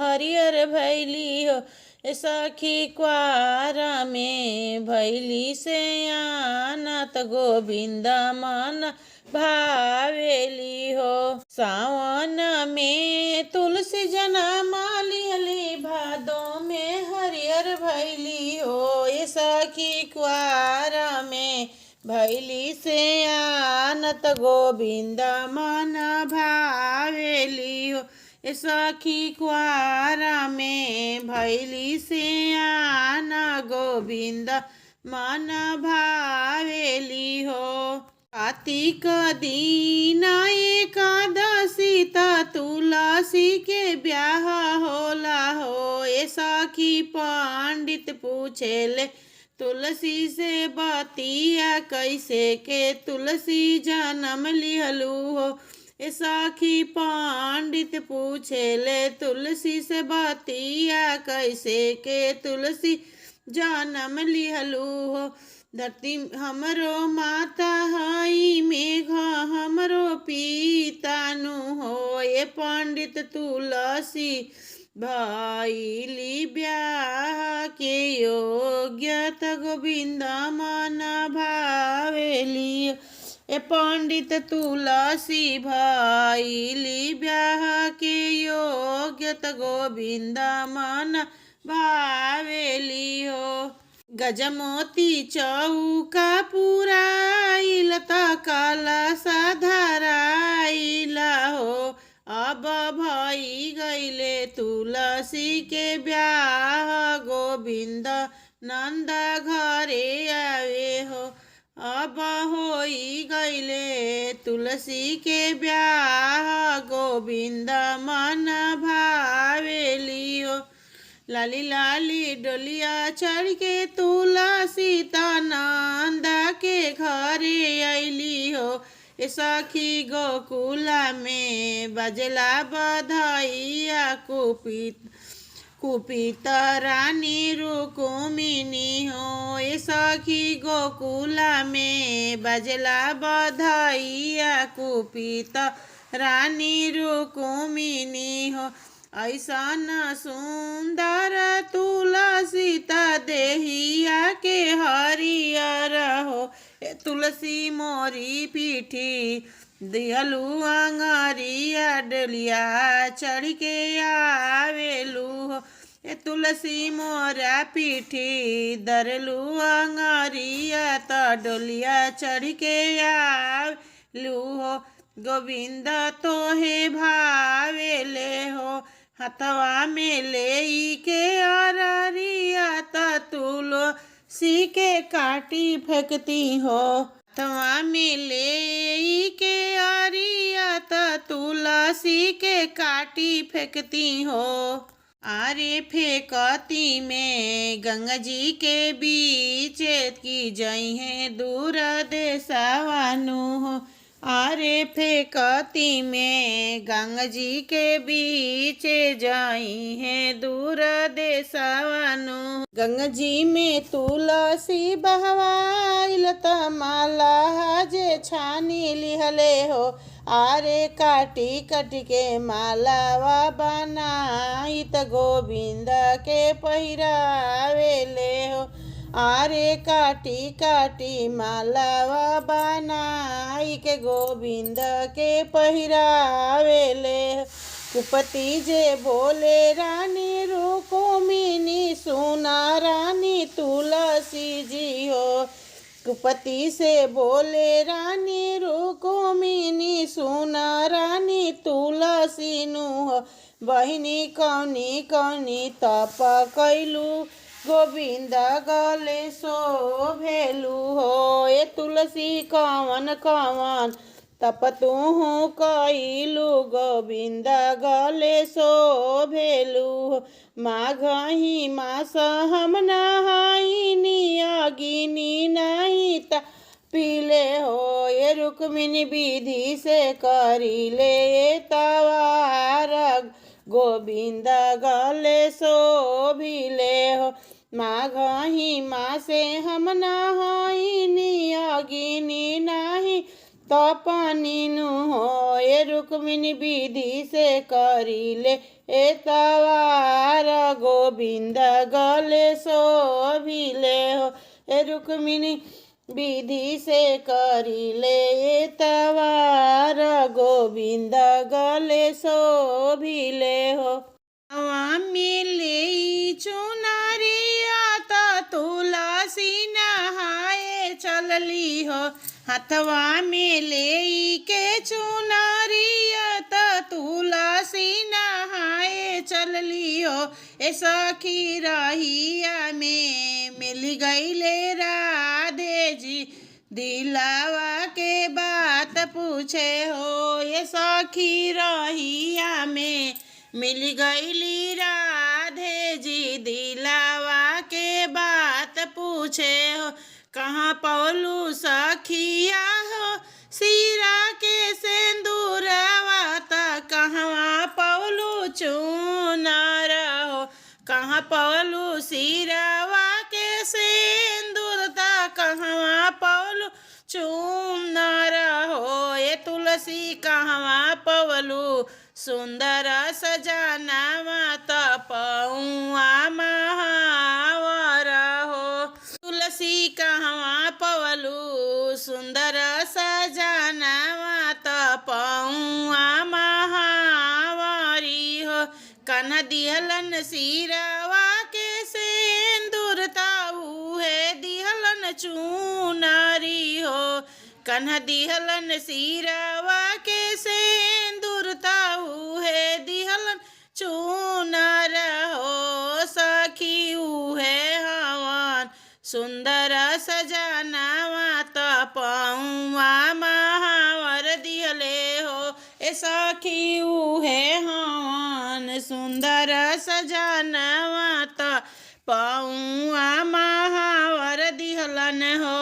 हरियर भैली हो। ए सखी क्वारा में भैली से आनत गोविंद मन भावेली हो। सावन में तुलसी जनमा लिहली भादों में हरियर भैली हो। ए सखी क्वारा में भैली से आनत गोविंद मन भावेली हो। ए सखी क्वारा में भैली से आना गोविंद मन भावेली हो। कार्तिक दीन एकादशी तुलसी के ब्याह होला हो। ए सखी पंडित पूछेले तुलसी से बतिया कैसे के तुलसी जन्म लिहलू हो। ए सखी पंडित पूछेले तुलसी से बतिया कैसे के तुलसी जन्म लिहलू हो। धरती हमरो माता हई मेघ हमरो पिता नु हो। ए पंडित तुलसी भैली ब्याह के योग्य त गोविंद मन भावेली। ए पंडित तुलसी भैली ब्याह के योग्य त गोविंद मन भावेली हो। गजमोती चौका पुराइल त कलश धराइला हो। अब भई गईले तुलसी के ब्याह गोविंद नंद घरे आवे हो। अब होई गईले तुलसी के ब्याह गोविंद मन भावेली हो। लाली लाली डोलिया चढ़ के तुलसी नंद के घरे अइली हो। ए सखी गोकुला में बजला बधैया कुपित रानी रुक्मिणी हो। ए सखी गोकुला में बजला बधैया कुपित रानी रुक्मिणी हो। ऐसन सुंदर तुलसी देहिया के हरियर हो। तुलसी मोरी पीठी दिहलू अंगरिया डलिया चढ़ के आवेलू हो। ए तुलसी मोरा पीठी दरलू अंगरिया त डोलिया चढ़ के आवेलू हो। गोविंद तोहे भावेले हो। हथवा में ले के अररिया त तुलसी के काटी फेंकती हो। हथवा में ले के अरिया त तुलसी के काटी फेंकती हो। आरे फेंकती में गंगा जी के बीच की जई है दूर देशवानु हो। आरे फेंकती में गंगा जी के बीच जाई है दूर देशवानु। गंगा जी में तुलसी बहवाइल त माला जे छानी लिहले हो। आरे काटी कटी के मालावा बनाई त गोविंद के पहिरावेले हो। आरे काटी काटी मालावा बनाई के गोविंद के पहिरावेले। कुपति जे बोले रानी रुक्मिणी सुना रानी तुलसी जी हो। कुपति से बोले रानी रुक्मिणी सुना रानी तुलसी नु हो। बहिनी कौनी कौनी तप कैलू गोविंद गले शोभेलू हो। ए तुलसी कवन कवन तप तुहु कैलू गोविंद गले शोभेलू हो। माघही मास हम नहाइनी अगिनी नहीं त पीले हो। ये रुक्मिणी विधि से करिले तवार गोविंद गले शोभिले हो। माघही मासे हम नहाइनी अगिनी नाही तपनीनु हो ए रुक्मिणी विधि से करिले एतवार गोविंद गले शोभिले हो ए रुक्मिणी विधि से करिले एतवार गोविंद गले शोभिले हो मिले चुनरिया त तुलसी नहाए चलली हो हथवा में ले के चुनरिया त तुलसी नहाए चलली हो ए सखी रहिया में मिल गईले राधे जी दिलावा के बात पूछे हो ये सखी रहिया में मिल गईली राधे जी दिलावा के बात पूछे हो कहाँ पौलू सखिया हो सिरा के सिंदूरवा त कहवा पौलू चुनर हो कहाँ पौलू सिरवा के सिंदूर त कहवा पौलू चुनर हो ये तुलसी कहवा पौलू सुंदर सजनावा त पौआ महावर हो तुलसी कहवा पवलू सुंदर सजनावा त पौआ महावरी हो कन्ह दिहलन सिरवा के सिंदूर ताऊ है दिहलन चुनरी हो कन्ह दिहलन सिरवा के सिंदूर ताऊ है दिहलन चुनर हो सखी उहे हवन सुंदर सजनावा त पौआ महावर दिहले हो ए सखी उहे हवन सुंदर सजनावा त पौआ महावर दिहलन हो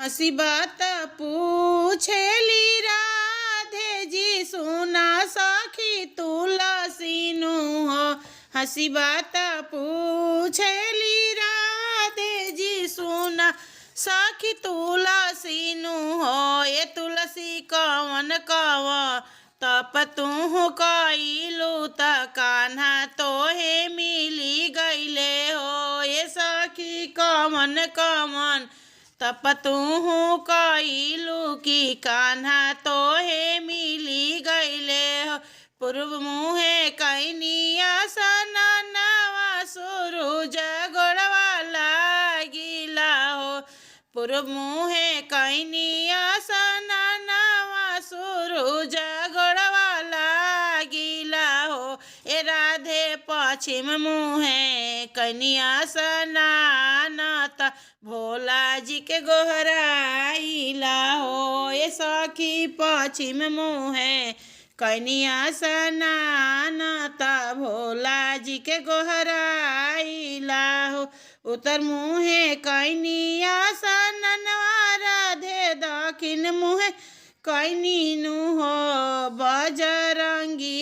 हसी बात पूछेली राधे जी सुना सखी तुलसी नु हो हसी बात पूछेली राधे जी सुना सखी तुलसी नु हो ये तुलसी कवन कवन तप तू कइलू त कान्हा तोहे मिली गईले हो ये सखी कवन कवन तप तू कइलू की कान्हा तोहे मिली गईले हो पूर्व मुहे कैनिया सननवा सूरज गोड़वा लागिला हो पूर्व मुहे कैनिया सननवा सूरज गोड़वा लागिला हो ए राधे पश्चिम मुहे कनिया सनानत भोला जी के गोहराइला हो ये सखी पश्चिम मुहे कनिया सनानत भोला जी के गोहराइला हो उत्तर मुहे कनिया सननवा राधे दक्षिण मुहे कैनीनु हो बजरंगी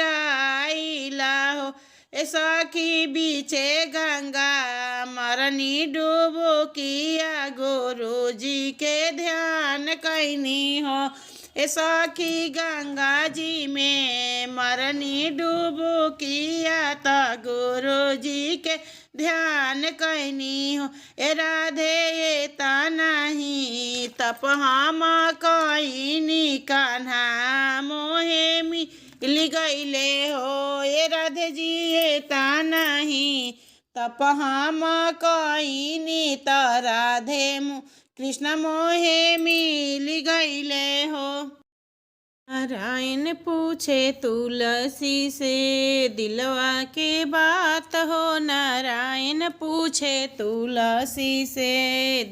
गोहराइला हो ए सखी बीचे गंगा मरनी डूबो किया गुरु जी के ध्यान कैनी हो ए सखी गंगा जी में मरनी डूबो किया त गुरु जी के ध्यान कैनी हो ए राधे ये ता नहीं तप हम कैनी कान्हा मोहे मिल गईले हो ए राधे जी ये ता नहीं तप हम कैनी त राधे कृष्ण मोहे मिल गईले हो नारायण पूछे तुलसी से दिलवा के बात हो नारायण पूछे तुलसी से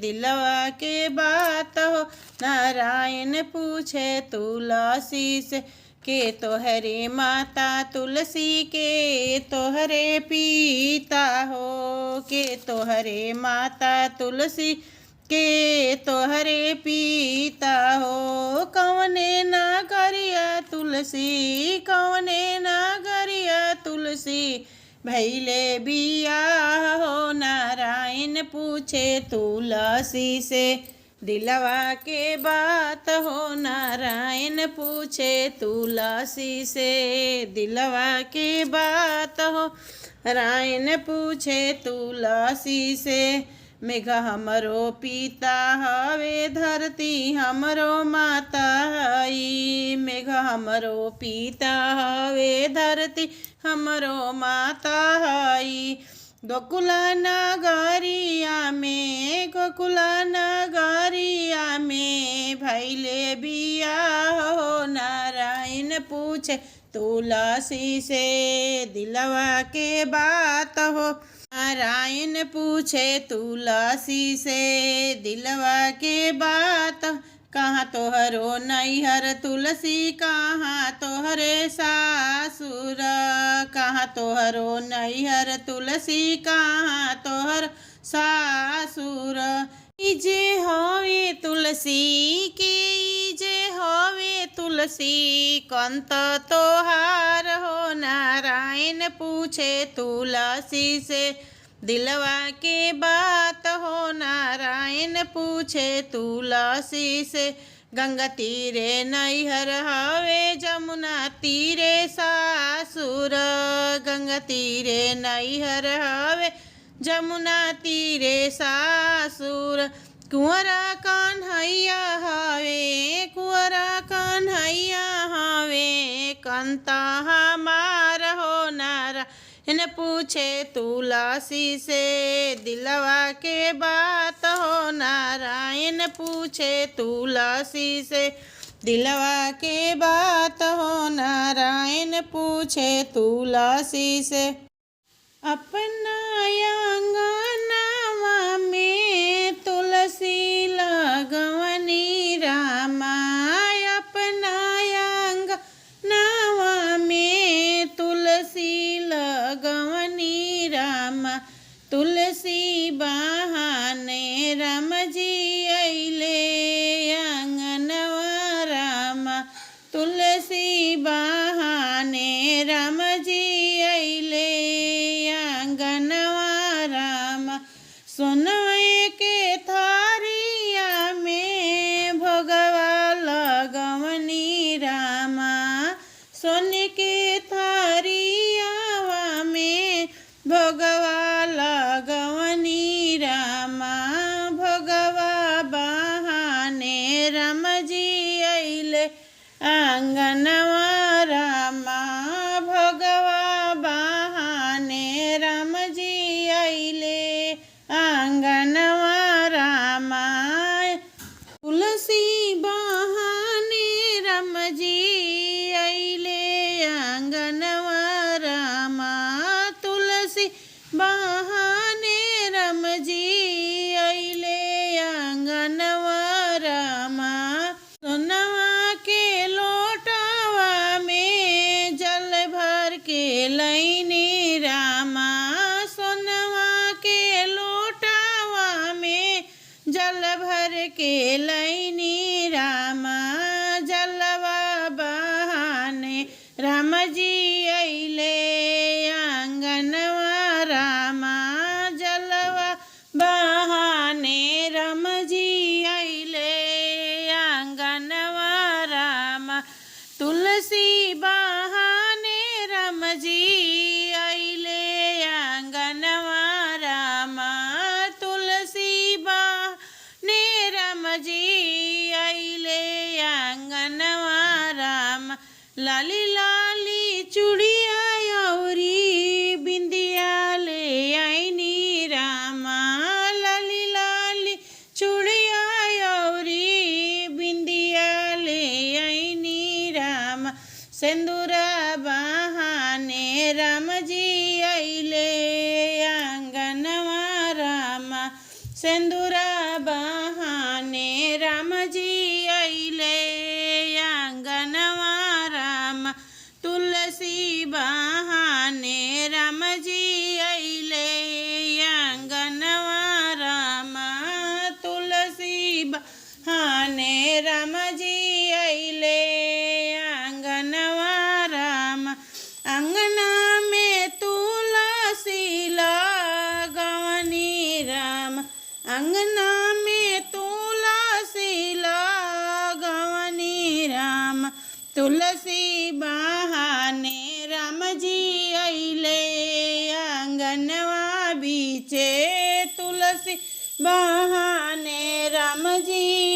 दिलवा के बात हो नारायण पूछे तुलसी से के तोहरे माता तुलसी के तोहरे पिता हो के तोहरे माता तुलसी के तोहरे पिता हो कवने ना करिया तुलसी कवने ना करिया तुलसी भैले बिया हो नारायण पूछे तुलसी से दिलवा के बात हो नारायण पूछे तुलसी से। दिलवा के बात हो नारायण पूछे तुलसी से। मेघ हमरो पिता हवे धरती हमरो माता हई। मेघ हमरो पिता हवे धरती हमरो माता हई। गोकुल नगरिया में भैले बियाह हो नारायण पूछे तुलसी से। दिलवा के बात हो नारायण पूछे तुलसी से। दिलवा के बात कहाँ तोहरो नैहर तुलसी कहाँ तोहरे सासुर। कहाँ तोहरो नैहर तुलसी कहाँ तोहर सासुर। जे हवे तुलसी के जे हवे तुलसी कंत तोहार हो नारायण पूछे तुलसी से। दिलवा के बात हो नारायण पूछे तुलसी से। गंगा तीरे नैहर हवे जमुना तीरे सासुर। गंगा तीरे नैहर हवे जमुना तीरे सासुर। कुंवरा कन्हैया हवे कंता हमार हो नारायण पूछे तुलसी से। दिलवा के बात हो नारायण पूछे तुलसी से। दिलवा के बात हो नारायण पूछे तुलसी से। अपना आंगनवा में तुलसी लगवनी रामा। अपना आंगनवा में तुलसी लगवनी रामा। तुलसी बहाने राम जी अइले आंगनवा रामा। तुलसी बहाने राम जी अइले आंगनवा रामा। सोनवे के थारिया में भोगवा लगवनी रामा। सोने के थारियावा में भोगवा लगवनी रामा। भोगवा बहाने राम जी अइले आंगनवा रामा। भोगवा बहाने राम जी अइले आंगनवा रामा। तुलसी बहाने राम जी अइले आंगनवा रामा। तुलसी बहाने राम जी अइले आंगनवा रामा। सोनवा के लोटवा में जल भर के लैनी रामा। सोनवा के लोटवा में जल भर के लैनी रामा। जलवा बहाने राम जी अइले आंगनवा रामा। जलवा बहाने राम जी अइले आंगनवा रामा। तुलसी बहाने राम जी अइले आंगनवा रामा। तुलसी बहाने राम जी अइले आंगनवा रामा। लाली लाली चूड़िया औरी बिंदिया ले आईनी रामा। लाली लाली चूड़िया औरी बिंदिया ले आईनी रामा। सिंदूरा बहाने राम जी अइले आंगनवा रामा। सिंदूरा बहाने राम जी अइले आंगनवा रामा। तुलसी बहाने राम जी अइले आंगनवा रामा। तुलसी बहाने राम जी अइले आंगनवा रामा। तुलसी बहाने रामजी अइले आंगनवा बीचे तुलसी बहाने रामजी